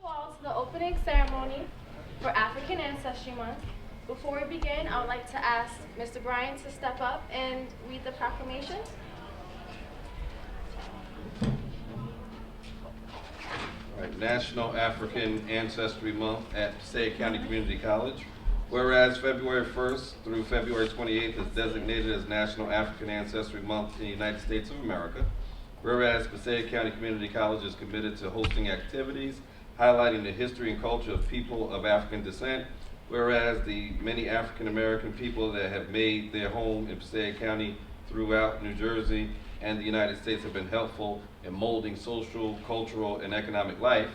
all to the opening ceremony for African Ancestry Month. Before we begin, I would like to ask Mr. Bryan to step up and read the proclamation. All right, National African Ancestry Month at Passaic County Community College. Whereas February 1st through February 28th is designated as National African Ancestry Month in the United States of America. Whereas Passaic County Community College is committed to hosting activities highlighting the history and culture of people of African descent. Whereas the many African American people that have made their home in Passaic County throughout New Jersey and the United States have been helpful in molding social, cultural, and economic life.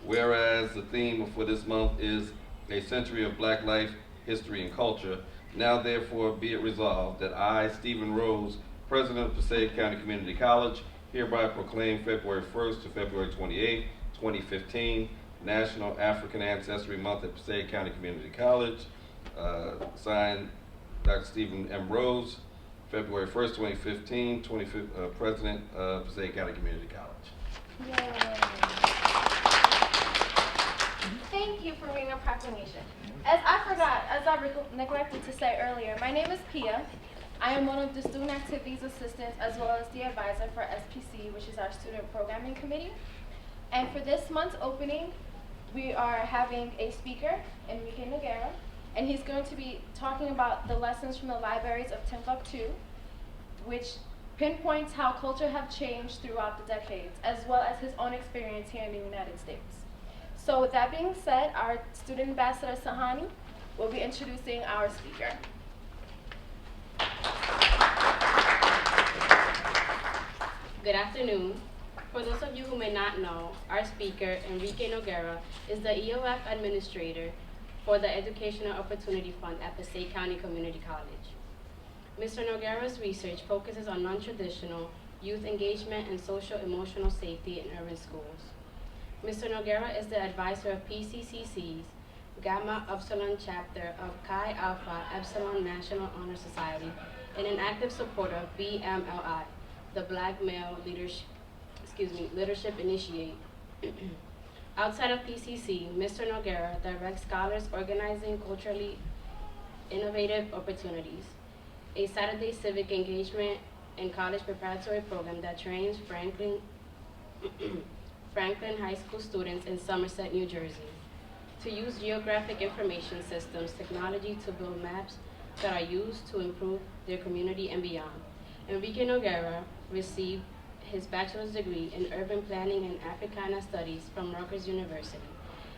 Whereas the theme for this month is a century of Black life, history, and culture. Now therefore be it resolved that I, Stephen Rose, President of Passaic County Community College, hereby proclaim February 1st to February 28th, 2015, National African Ancestry Month at Passaic County Community College. Signed, Dr. Stephen M. Rose, February 1st, 2015, President of Passaic County Community College. Yay. Thank you for reading a proclamation. As I neglected to say earlier, my name is Pia. I am one of the student activities assistants as well as the advisor for SPC, which is our student programming committee. And for this month's opening, we are having a speaker, Enrique Noguera, and he's going to be talking about the lessons from the libraries of Timbuktu, which pinpoints how culture have changed throughout the decades, as well as his own experience here in the United States. So with that being said, our student ambassador, Sahani, will be introducing our speaker. Good afternoon. For those of you who may not know, our speaker, Enrique Noguera, is the EOF administrator for the Educational Opportunity Fund at Passaic County Community College. Mr. Noguera's research focuses on non-traditional youth engagement and social-emotional safety in urban schools. Mr. Noguera is the advisor of PCCC's Gamma Upsilon chapter of Chi Alpha Epsilon National Honor Society and an active supporter of BMLI, the Black Male Leadership Initiate. Outside of PCC, Mr. Noguera directs scholars organizing culturally innovative opportunities, a Saturday civic engagement and college preparatory program that trains Franklin High School students in Somerset, New Jersey, to use geographic information systems technology to build maps that are used to improve their community and beyond. Enrique Noguera received his bachelor's degree in urban planning and Africana studies from Rutgers University,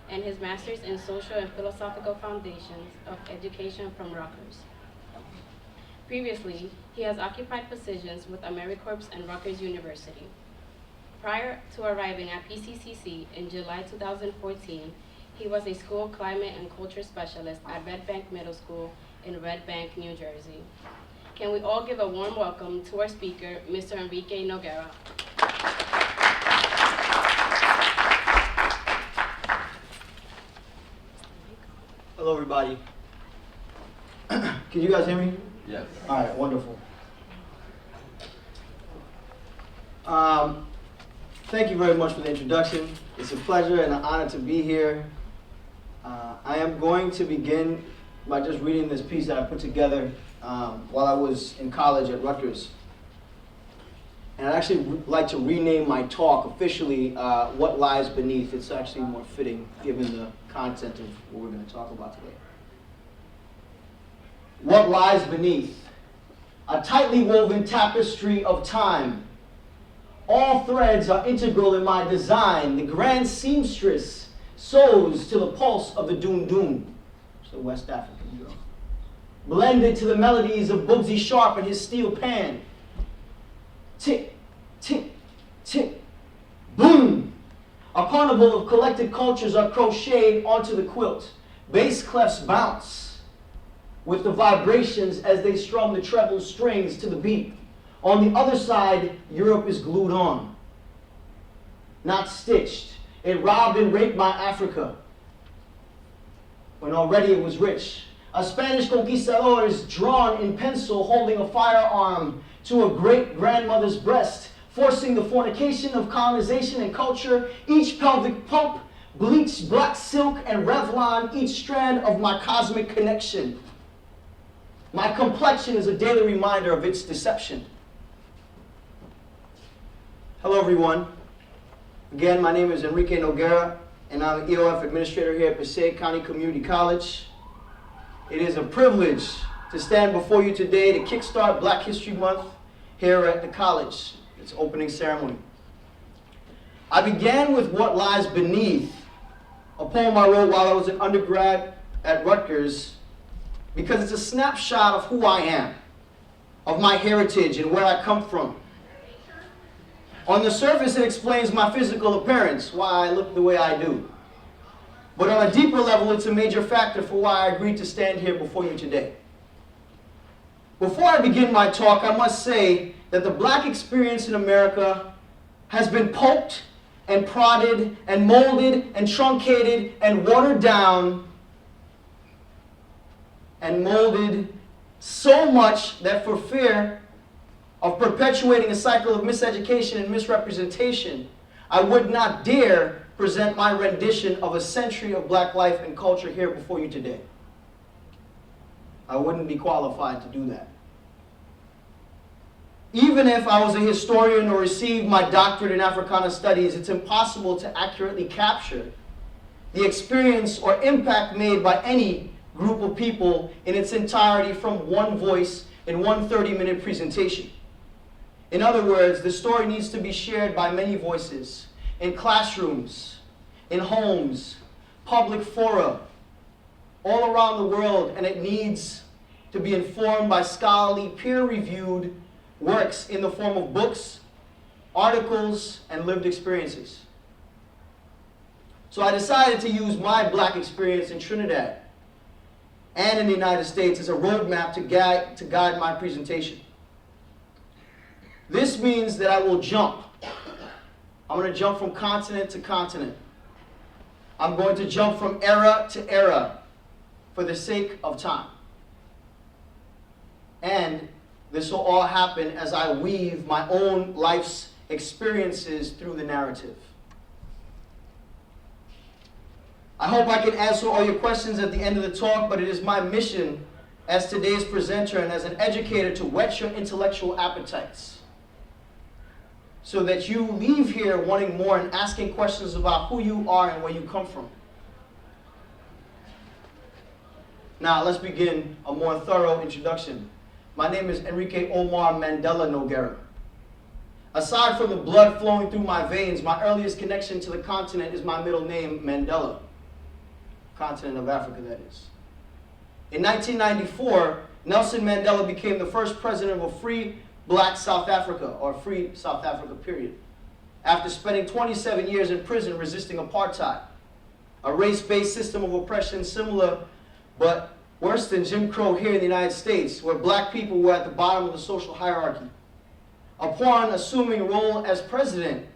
and his master's in social and philosophical foundations of education from Rutgers. Previously, he has occupied positions with AmeriCorps and Rutgers University. Prior to arriving at PCCC in July 2014, he was a school climate and culture specialist at Red Bank Middle School in Red Bank, New Jersey. Can we all give a warm welcome to our speaker, Mr. Enrique Noguera. Hello, everybody. Can you guys hear me? Yes. All right, wonderful. Thank you very much for the introduction. It's a pleasure and an honor to be here. I am going to begin by just reading this piece that I put together while I was in college at Rutgers. And I'd actually like to rename my talk officially, What Lies Beneath. It's actually more fitting given the content of what we're going to talk about today. What lies beneath? A tightly woven tapestry of time. All threads are integral in my design. The grand seamstress sews to the pulse of the doom doom. It's a West African girl. Blended to the melodies of Bugsy Sharp and his steel pan. Tick, tick, tick, boom. A carnival of collected cultures are crocheted onto the quilt. Bass clefs bounce with the vibrations as they strum the treble strings to the beat. On the other side, Europe is glued on, not stitched. It robbed and raped my Africa when already it was rich. A Spanish conquistador is drawn in pencil holding a firearm to a great-grandmother's breast, forcing the fornication of colonization and culture. Each pelvic pump bleached black silk and Revlon, each strand of my cosmic connection. My complexion is a daily reminder of its deception. Hello, everyone. Again, my name is Enrique Noguera, and I'm the EOF administrator here at Passaic County Community College. It is a privilege to stand before you today to kickstart Black History Month here at the college, its opening ceremony. I began with What Lies Beneath, a poem I wrote while I was an undergrad at Rutgers, because it's a snapshot of who I am, of my heritage and where I come from. On the surface, it explains my physical appearance, why I look the way I do. But on a deeper level, it's a major factor for why I agreed to stand here before you today. Before I begin my talk, I must say that the Black experience in America has been poked and prodded and molded and truncated and watered down and molded so much that for fear of perpetuating a cycle of miseducation and misrepresentation, I would not dare present my rendition of a century of Black life and culture here before you today. I wouldn't be qualified to do that. Even if I was a historian or received my doctorate in Africana Studies, it's impossible to accurately capture the experience or impact made by any group of people in its entirety from one voice in one 30-minute presentation. In other words, the story needs to be shared by many voices, in classrooms, in homes, public fora, all around the world, and it needs to be informed by scholarly, peer-reviewed works in the form of books, articles, and lived experiences. So I decided to use my Black experience in Trinidad and in the United States as a roadmap to guide my presentation. This means that I will jump. I'm going to jump from continent to continent. I'm going to jump from era to era for the sake of time. And this will all happen as I weave my own life's experiences through the narrative. I hope I can answer all your questions at the end of the talk, but it is my mission as today's presenter and as an educator to whet your intellectual appetites so that you leave here wanting more and asking questions about who you are and where you come from. Now, let's begin a more thorough introduction. My name is Enrique Omar Mandela Noguera. Aside from the blood flowing through my veins, my earliest connection to the continent is my middle name, Mandela. Continent of Africa, that is. In 1994, Nelson Mandela became the first president of a free Black South Africa, or free South Africa, period, after spending 27 years in prison resisting apartheid, a race-based system of oppression similar but worse than Jim Crow here in the United States, where Black people were at the bottom of the social hierarchy. Upon assuming role as president,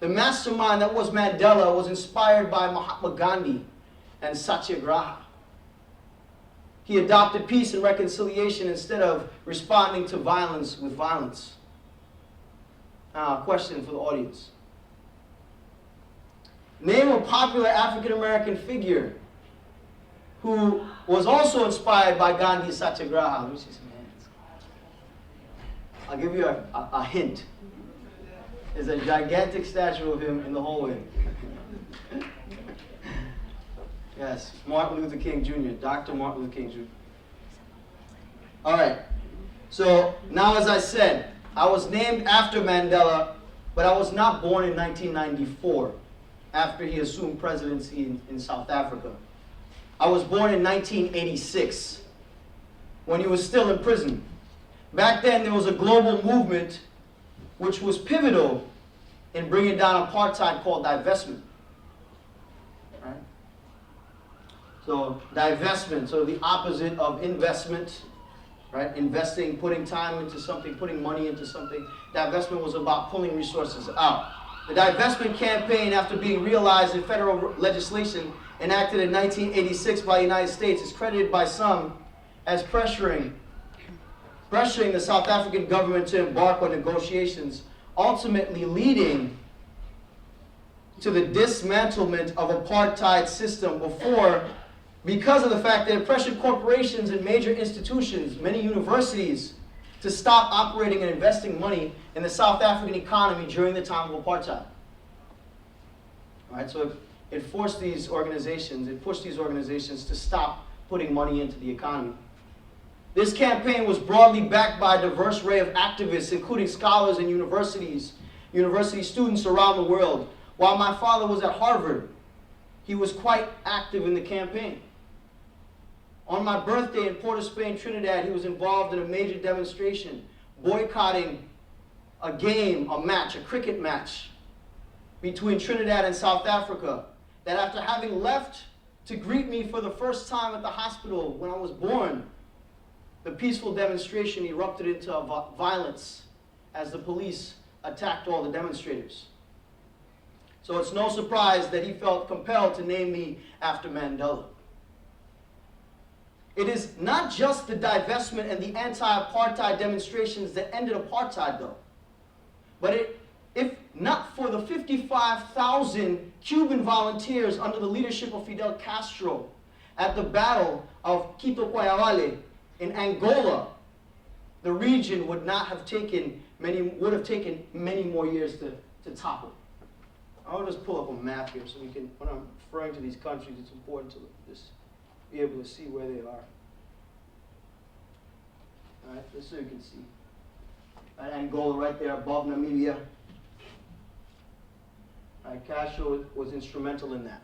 the mastermind that was Mandela was inspired by Mahatma Gandhi and Satyagraha. He adopted peace and reconciliation instead of responding to violence with violence. Now, a question for the audience. Name a popular African-American figure who was also inspired by Gandhi and Satyagraha. Let me see some hands. I'll give you a hint. There's a gigantic statue of him in the hallway. Yes, Martin Luther King Jr., Dr. Martin Luther King Jr. All right, so now as I said, I was named after Mandela, but I was not born in 1994 after he assumed presidency in South Africa. I was born in 1986 when he was still in prison. Back then there was a global movement which was pivotal in bringing down apartheid called divestment. Right? So divestment, so the opposite of investment, right? Investing, putting time into something, putting money into something. Divestment was about pulling resources out. The divestment campaign, after being realized in federal legislation enacted in 1986 by the United States, is credited by some as pressuring the South African government to embark on negotiations, ultimately leading to the dismantlement of apartheid system because of the fact that it pressured corporations and major institutions, many universities, to stop operating and investing money in the South African economy during the time of apartheid. All right, so it forced these organizations, it pushed these organizations to stop putting money into the economy. This campaign was broadly backed by a diverse array of activists, including scholars and university students around the world. While my father was at Harvard, he was quite active in the campaign. On my birthday in Port of Spain, Trinidad, he was involved in a major demonstration, boycotting a game, a cricket match between Trinidad and South Africa, that after having left to greet me for the first time at the hospital when I was born, the peaceful demonstration erupted into violence as the police attacked all the demonstrators. So it's no surprise that he felt compelled to name me after Mandela. It is not just the divestment and the anti-apartheid demonstrations that ended apartheid, though. But if not for the 55,000 Cuban volunteers under the leadership of Fidel Castro at the Battle of Quito Cuayavale in Angola, the region would have taken many more years to topple. I'll just pull up a map here so we can, when I'm referring to these countries, it's important to just be able to see where they are. All right, just so you can see. Right, Angola right there above Namibia. All right, Castro was instrumental in that.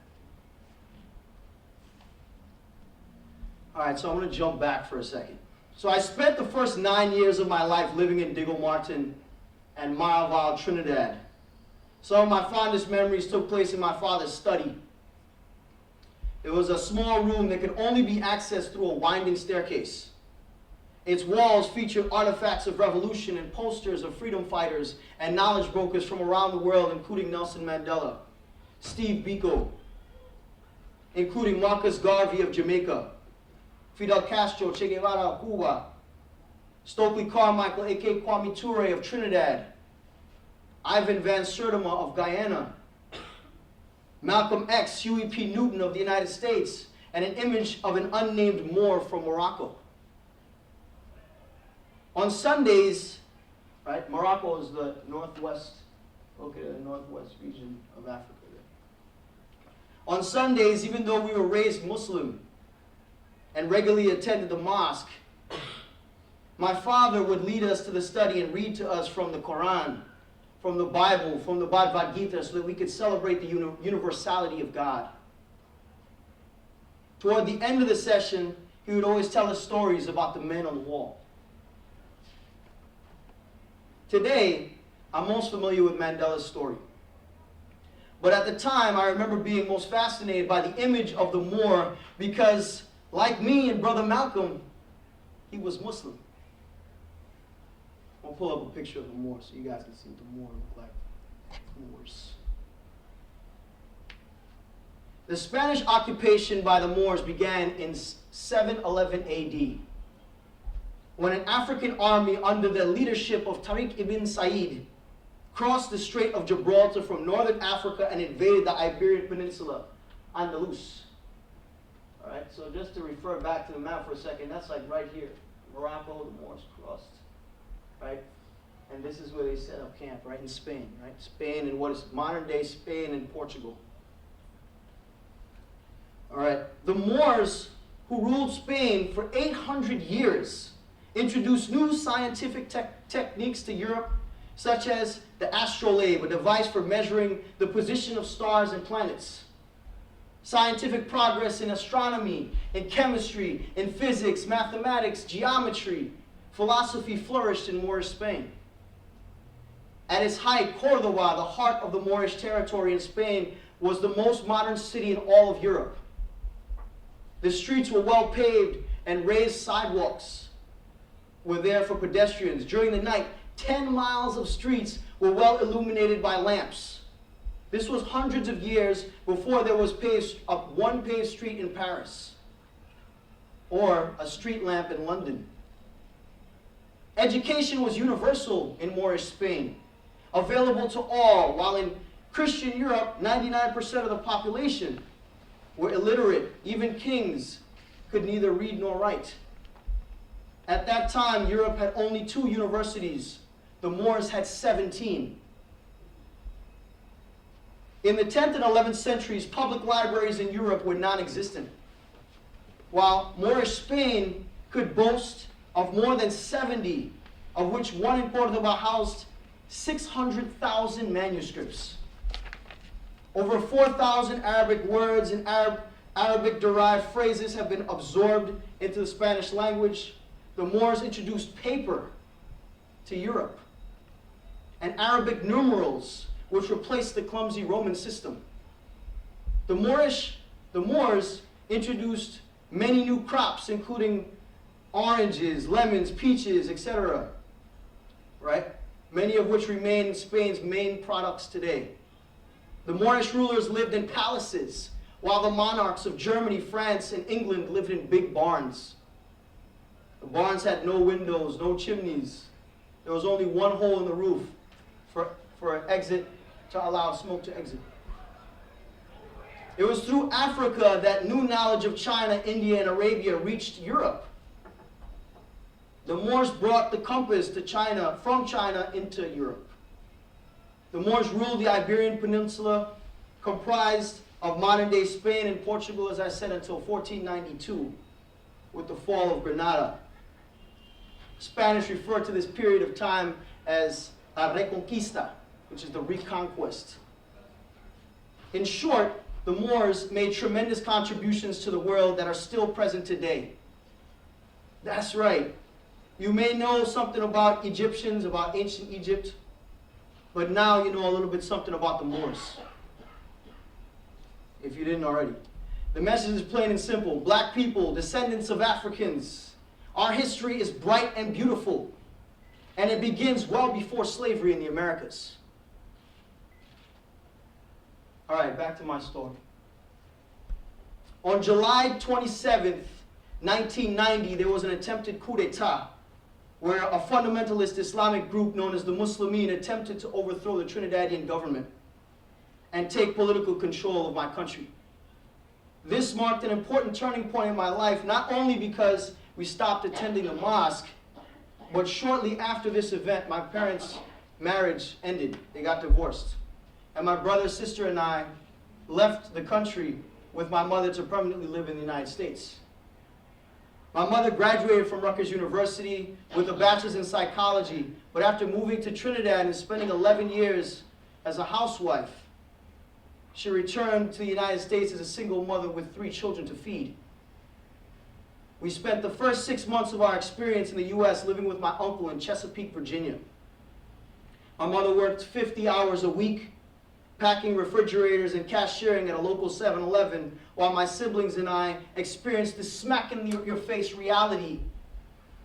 All right, so I'm going to jump back for a second. So I spent the first 9 years of my life living in Diego Martin and Maraval, Trinidad. Some of my fondest memories took place in my father's study. It was a small room that could only be accessed through a winding staircase. Its walls featured artifacts of revolution and posters of freedom fighters and knowledge brokers from around the world, including Nelson Mandela, Steve Biko, including Marcus Garvey of Jamaica, Fidel Castro, Che Guevara of Cuba, Stokely Carmichael, a.k.a. Kwame Ture of Trinidad, Ivan Van Sertima of Guyana, Malcolm X, Huey P. Newton of the United States, and an image of an unnamed Moor from Morocco. On Sundays, right, Morocco is the northwest, located in the northwest region of Africa. On Sundays, even though we were raised Muslim and regularly attended the mosque, my father would lead us to the study and read to us from the Quran, from the Bible, from the Bhagavad Gita, so that we could celebrate the universality of God. Toward the end of the session, he would always tell us stories about the men on the wall. Today, I'm most familiar with Mandela's story. But at the time, I remember being most fascinated by the image of the Moor because, like me and Brother Malcolm, he was Muslim. I'll pull up a picture of the Moor so you guys can see what the Moor look like. Moors. The Spanish occupation by the Moors began in 711 AD, when an African army under the leadership of Tariq ibn Said crossed the Strait of Gibraltar from northern Africa and invaded the Iberian Peninsula, Andalus. All right, so just to refer back to the map for a second, that's like right here. Morocco, the Moors crossed, right? And this is where they set up camp, right in Spain, right? Spain and what is modern-day Spain and Portugal. All right, the Moors who ruled Spain for 800 years introduced new scientific techniques to Europe, such as the astrolabe, a device for measuring the position of stars and planets. Scientific progress in astronomy, in chemistry, in physics, mathematics, geometry, philosophy flourished in Moorish Spain. At its height, Cordoba, the heart of the Moorish territory in Spain, was the most modern city in all of Europe. The streets were well paved and raised sidewalks were there for pedestrians. During the night, 10 miles of streets were well illuminated by lamps. This was hundreds of years before there was one paved street in Paris or a street lamp in London. Education was universal in Moorish Spain, available to all, while in Christian Europe, 99% of the population were illiterate. Even kings could neither read nor write. At that time, Europe had only 2 universities. The Moors had 17. In the 10th and 11th centuries, public libraries in Europe were non-existent, while Moorish Spain could boast of more than 70, of which one in Córdoba housed 600,000 manuscripts. Over 4,000 Arabic words and Arabic-derived phrases have been absorbed into the Spanish language. The Moors introduced paper to Europe and Arabic numerals, which replaced the clumsy Roman system. The Moors introduced many new crops, including oranges, lemons, peaches, etc., right? Many of which remain Spain's main products today. The Moorish rulers lived in palaces, while the monarchs of Germany, France, and England lived in big barns. The barns had no windows, no chimneys. There was only one hole in the roof for an exit to allow smoke to exit. It was through Africa that new knowledge of China, India, and Arabia reached Europe. The Moors brought the compass to China, from China into Europe. The Moors ruled the Iberian Peninsula, comprised of modern-day Spain and Portugal, as I said, until 1492, with the fall of Granada. Spanish refer to this period of time as La Reconquista, which is the reconquest. In short, the Moors made tremendous contributions to the world that are still present today. That's right. You may know something about Egyptians, about ancient Egypt, but now you know a little bit something about the Moors, if you didn't already. The message is plain and simple. Black people, descendants of Africans, our history is bright and beautiful, and it begins well before slavery in the Americas. All right, back to my story. On July 27th, 1990, there was an attempted coup d'etat where a fundamentalist Islamic group known as the Muslimin attempted to overthrow the Trinidadian government and take political control of my country. This marked an important turning point in my life, not only because we stopped attending the mosque, but shortly after this event, my parents' marriage ended. They got divorced. And my brother, sister, and I left the country with my mother to permanently live in the United States. My mother graduated from Rutgers University with a bachelor's in psychology, but after moving to Trinidad and spending 11 years as a housewife, she returned to the United States as a single mother with 3 children to feed. We spent the first 6 months of our experience in the U.S. living with my uncle in Chesapeake, Virginia. My mother worked 50 hours a week, packing refrigerators and cashiering at a local 7-Eleven, while my siblings and I experienced the smack in your face reality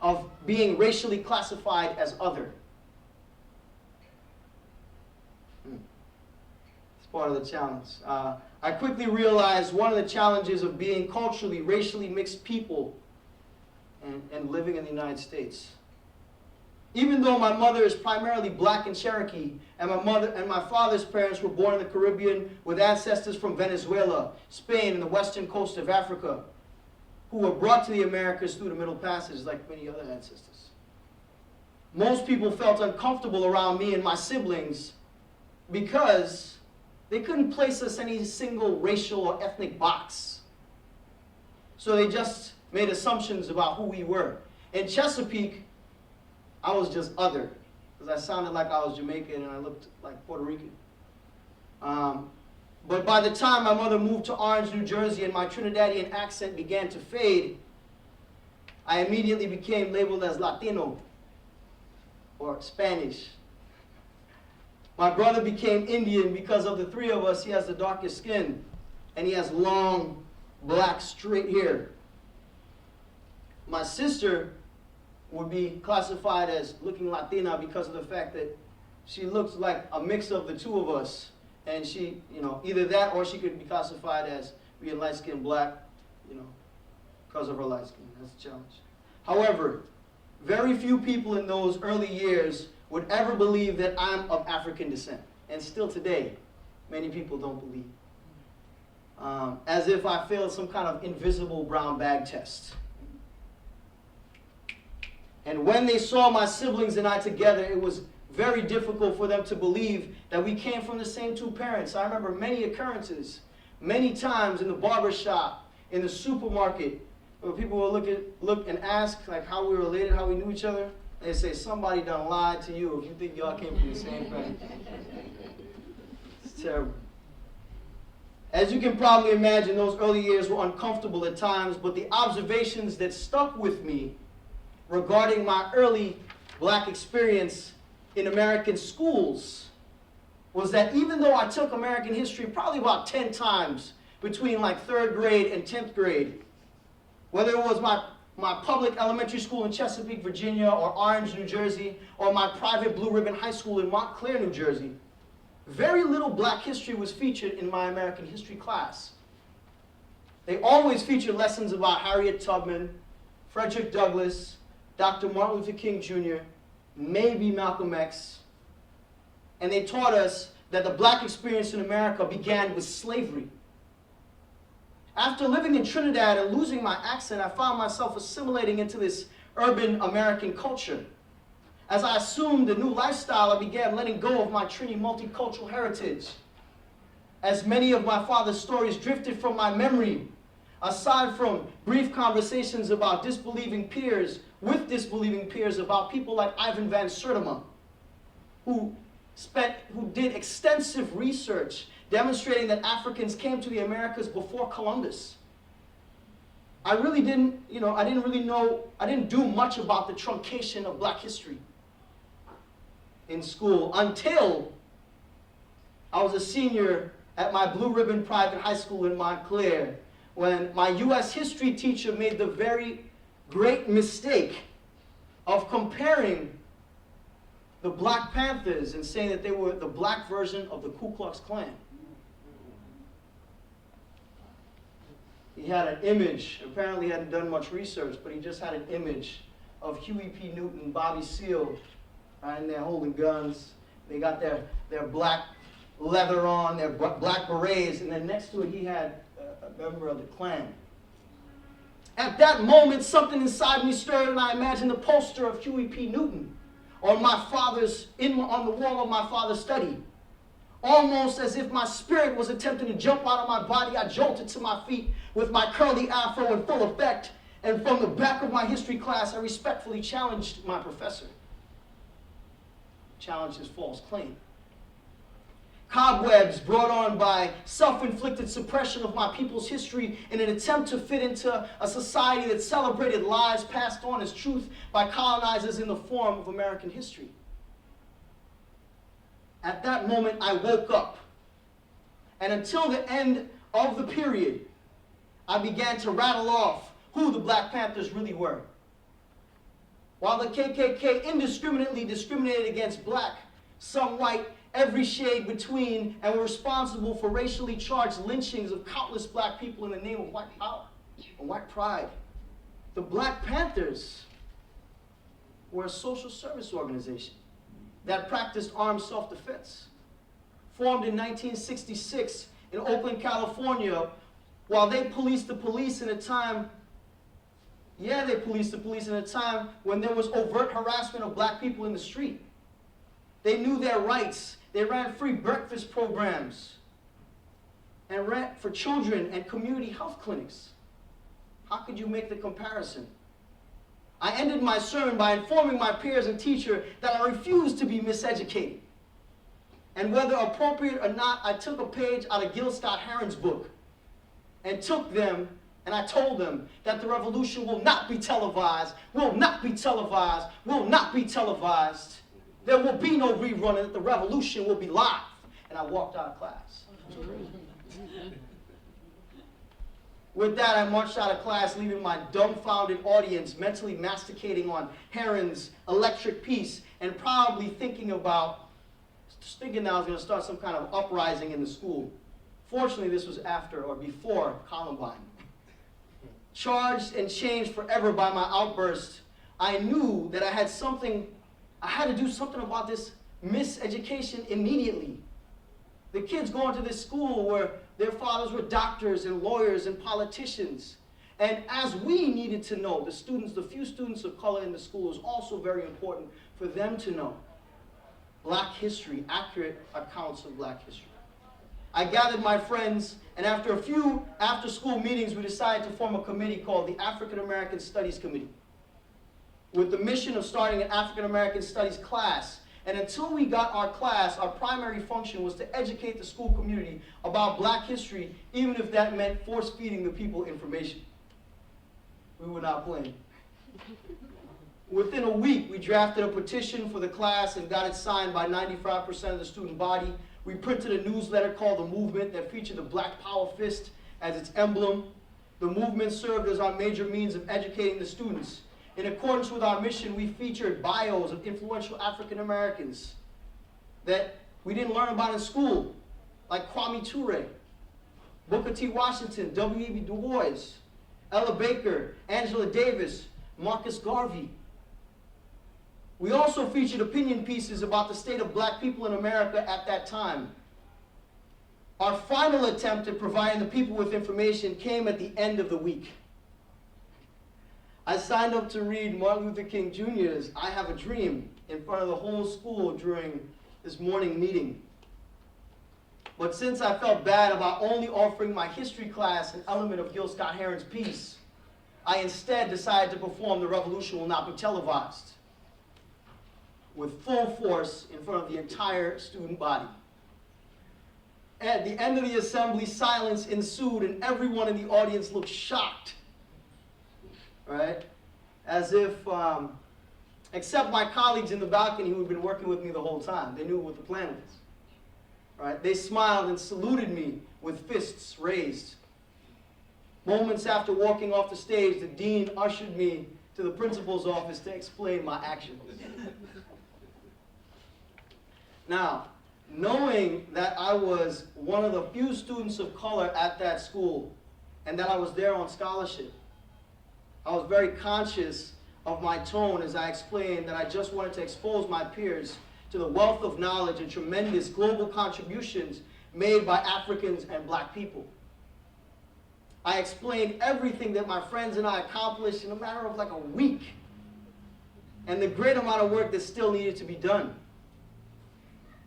of being racially classified as other. It's part of the challenge. I quickly realized one of the challenges of being culturally, racially mixed people and living in the United States. Even though my mother is primarily black and Cherokee, and my father's parents were born in the Caribbean with ancestors from Venezuela, Spain, and the western coast of Africa, who were brought to the Americas through the Middle Passage like many other ancestors. Most people felt uncomfortable around me and my siblings because they couldn't place us in any single racial or ethnic box. So they just made assumptions about who we were. In Chesapeake, I was just other, because I sounded like I was Jamaican and I looked like Puerto Rican. But by the time my mother moved to Orange, New Jersey, and my Trinidadian accent began to fade, I immediately became labeled as Latino or Spanish. My brother became Indian because of the 3 of us. He has the darkest skin, and he has long, black, straight hair. My sister would be classified as looking Latina because of the fact that she looks like a mix of the 2 of us. And she, either that or she could be classified as being light-skinned black, because of her light skin. That's a challenge. However, very few people in those early years would ever believe that I'm of African descent. And still today, many people don't believe. As if I failed some kind of invisible brown bag test. And when they saw my siblings and I together, it was very difficult for them to believe that we came from the same two parents. I remember many occurrences, many times in the barber shop, in the supermarket, where people would look and ask like how we were related, how we knew each other. They say, somebody done lied to you if you think y'all came from the same family. It's terrible. As you can probably imagine, those early years were uncomfortable at times, but the observations that stuck with me regarding my early black experience in American schools was that even though I took American history probably about 10 times between like 3rd grade and 10th grade, whether it was my public elementary school in Chesapeake, Virginia, or Orange, New Jersey, or my private Blue Ribbon High School in Montclair, New Jersey, very little black history was featured in my American history class. They always featured lessons about Harriet Tubman, Frederick Douglass, Dr. Martin Luther King Jr., maybe Malcolm X, and they taught us that the black experience in America began with slavery. After living in Trinidad and losing my accent, I found myself assimilating into this urban American culture. As I assumed a new lifestyle, I began letting go of my Trini multicultural heritage. As many of my father's stories drifted from my memory, aside from brief conversations about with disbelieving peers about people like Ivan Van Sertima, who did extensive research demonstrating that Africans came to the Americas before Columbus. I didn't do much about the truncation of black history in school until I was a senior at my Blue Ribbon private high school in Montclair, when my U.S. history teacher made the very great mistake of comparing the Black Panthers and saying that they were the black version of the Ku Klux Klan. He had an image, apparently he hadn't done much research, but he just had an image of Huey P. Newton, Bobby Seale, and they're holding guns. They got their black leather on, their black berets, and then next to it he had a member of the Klan. At that moment, something inside me stirred, and I imagined the poster of Huey P. Newton on on the wall of my father's study. Almost as if my spirit was attempting to jump out of my body, I jolted to my feet with my curly afro in full effect, and from the back of my history class, I respectfully challenged my professor. Challenged his false claim. Cobwebs brought on by self-inflicted suppression of my people's history in an attempt to fit into a society that celebrated lies passed on as truth by colonizers in the form of American history. At that moment, I woke up. And until the end of the period, I began to rattle off who the Black Panthers really were. While the KKK indiscriminately discriminated against black, some white, every shade between, and were responsible for racially charged lynchings of countless black people in the name of white power and white pride, the Black Panthers were a social service organization that practiced armed self-defense. Formed in 1966 in Oakland, California, while they policed the police in a time, they policed the police in a time when there was overt harassment of black people in the street. They knew their rights. They ran free breakfast programs and ran for children and community health clinics. How could you make the comparison? I ended my sermon by informing my peers and teacher that I refused to be miseducated. And whether appropriate or not, I took a page out of Gil Scott-Heron's book and I told them that the revolution will not be televised, will not be televised, will not be televised. There will be no rerun, and that the revolution will be live. And I walked out of class. With that, I marched out of class, leaving my dumbfounded audience mentally masticating on Heron's Electric Peace and probably thinking that I was going to start some kind of uprising in the school. Fortunately, this was after or before Columbine. Charged and changed forever by my outburst, I knew that I had to do something about this miseducation immediately. The kids going to this school where their fathers were doctors and lawyers and politicians. And as we needed to know, the students, the few students of color in the school, it was also very important for them to know Black history, accurate accounts of Black history. I gathered my friends, and after a few after-school meetings, we decided to form a committee called the African American Studies Committee, with the mission of starting an African American Studies class. And until we got our class, our primary function was to educate the school community about Black history, even if that meant force-feeding the people information. We were not playing. Within a week, we drafted a petition for the class and got it signed by 95% of the student body. We printed a newsletter called The Movement that featured the Black Power Fist as its emblem. The movement served as our major means of educating the students. In accordance with our mission, we featured bios of influential African Americans that we didn't learn about in school, like Kwame Ture, Booker T. Washington, W.E.B. Du Bois, Ella Baker, Angela Davis, Marcus Garvey. We also featured opinion pieces about the state of Black people in America at that time. Our final attempt at providing the people with information came at the end of the week. I signed up to read Martin Luther King Jr.'s I Have a Dream in front of the whole school during this morning meeting. But since I felt bad about only offering my history class an element of Gil Scott-Heron's piece, I instead decided to perform The Revolution Will Not Be Televised with full force in front of the entire student body. At the end of the assembly, silence ensued and everyone in the audience looked shocked. Right? As if, except my colleagues in the balcony who had been working with me the whole time. They knew what the plan was. Right? They smiled and saluted me with fists raised. Moments after walking off the stage, the dean ushered me to the principal's office to explain my actions. Now, knowing that I was one of the few students of color at that school and that I was there on scholarship, I was very conscious of my tone as I explained that I just wanted to expose my peers to the wealth of knowledge and tremendous global contributions made by Africans and Black people. I explained everything that my friends and I accomplished in a matter of like a week, and the great amount of work that still needed to be done.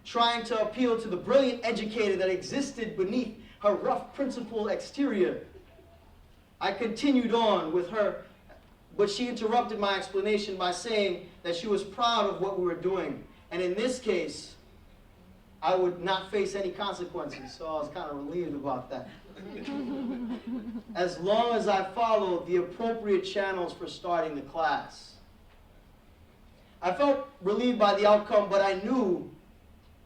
Trying to appeal to the brilliant educator that existed beneath her rough principled exterior. I continued on with her, but she interrupted my explanation by saying that she was proud of what we were doing. And in this case, I would not face any consequences, so I was kind of relieved about that. As long as I followed the appropriate channels for starting the class. I felt relieved by the outcome, but I knew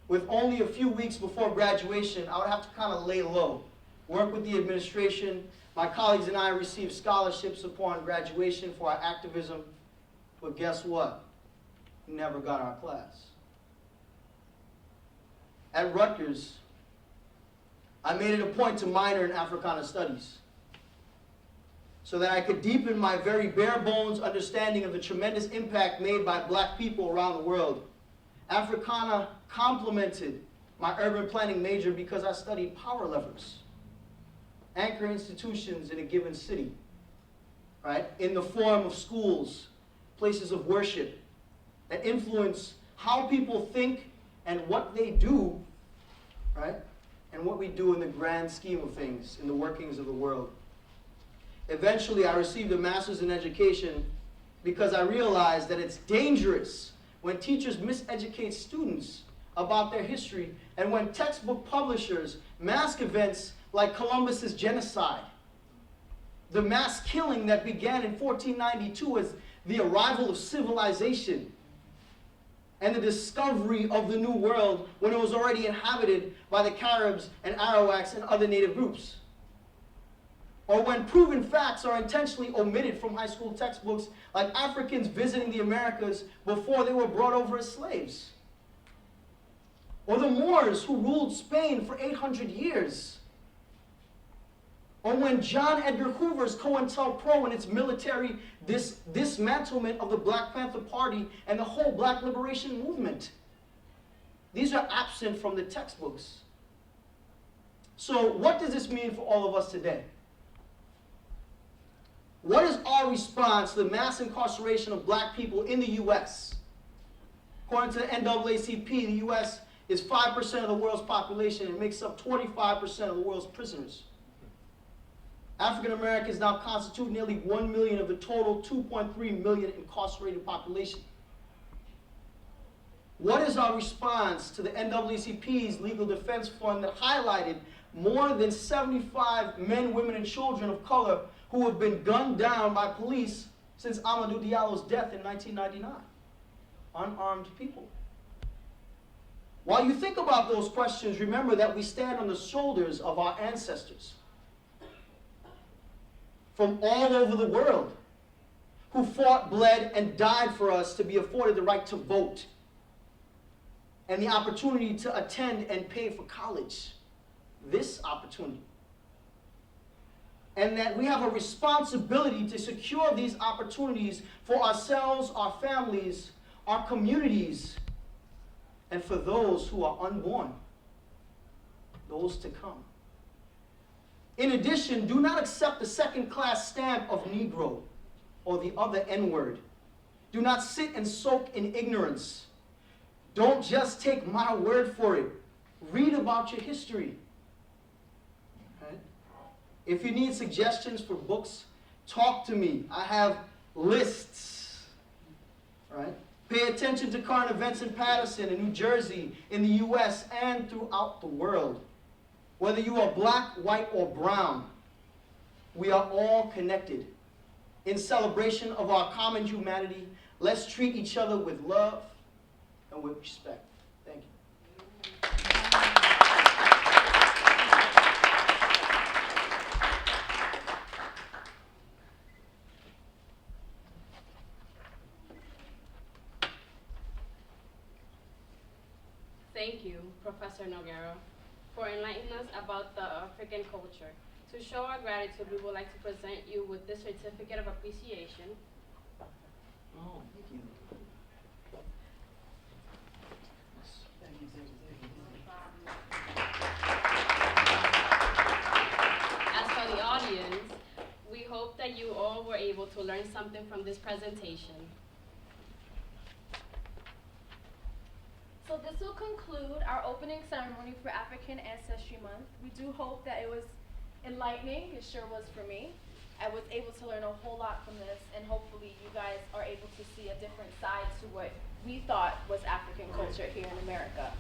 with only a few weeks before graduation, I would have to kind of lay low, work with the administration. My colleagues and I received scholarships upon graduation for our activism, but guess what? We never got our class. At Rutgers, I made it a point to minor in Africana Studies so that I could deepen my very bare bones understanding of the tremendous impact made by Black people around the world. Africana complemented my urban planning major because I studied power levers, anchor institutions in a given city, right? In the form of schools, places of worship that influence how people think and what they do, right? And what we do in the grand scheme of things, in the workings of the world. Eventually, I received a master's in education because I realized that it's dangerous when teachers miseducate students about their history and when textbook publishers mask events like Columbus's genocide, the mass killing that began in 1492 as the arrival of civilization, and the discovery of the New World when it was already inhabited by the Caribs and Arawaks and other native groups. Or when proven facts are intentionally omitted from high school textbooks, like Africans visiting the Americas before they were brought over as slaves. Or the Moors who ruled Spain for 800 years. Or when John Edgar Hoover's COINTELPRO and its military dismantlement of the Black Panther Party and the whole Black liberation movement. These are absent from the textbooks. So what does this mean for all of us today? What is our response to the mass incarceration of black people in the U.S.? According to the NAACP, the U.S. is 5% of the world's population and makes up 25% of the world's prisoners. African Americans now constitute nearly 1 million of the total 2.3 million incarcerated population. What is our response to the NAACP's Legal Defense Fund that highlighted more than 75 men, women, and children of color who have been gunned down by police since Amadou Diallo's death in 1999? Unarmed people. While you think about those questions, remember that we stand on the shoulders of our ancestors from all over the world who fought, bled, and died for us to be afforded the right to vote and the opportunity to attend and pay for college. This opportunity. And that we have a responsibility to secure these opportunities for ourselves, our families, our communities, and for those who are unborn, those to come. In addition, do not accept the second-class stamp of Negro or the other N-word. Do not sit and soak in ignorance. Don't just take my word for it. Read about your history. Right? If you need suggestions for books, talk to me. I have lists. Right? Pay attention to current events in Patterson, in New Jersey, in the U.S., and throughout the world. Whether you are black, white, or brown, we are all connected. In celebration of our common humanity, let's treat each other with love and with respect. Thank you. Thank you, Professor Noguera, for enlightening us about the African culture. To show our gratitude, we would like to present you with this certificate of appreciation. Oh, thank you. As for the audience, we hope that you all were able to learn something from this presentation. So this will conclude our opening ceremony for African Ancestry Month. We do hope that it was enlightening. It sure was for me. I was able to learn a whole lot from this, and hopefully you guys are able to see a different side to what we thought was African culture here in America.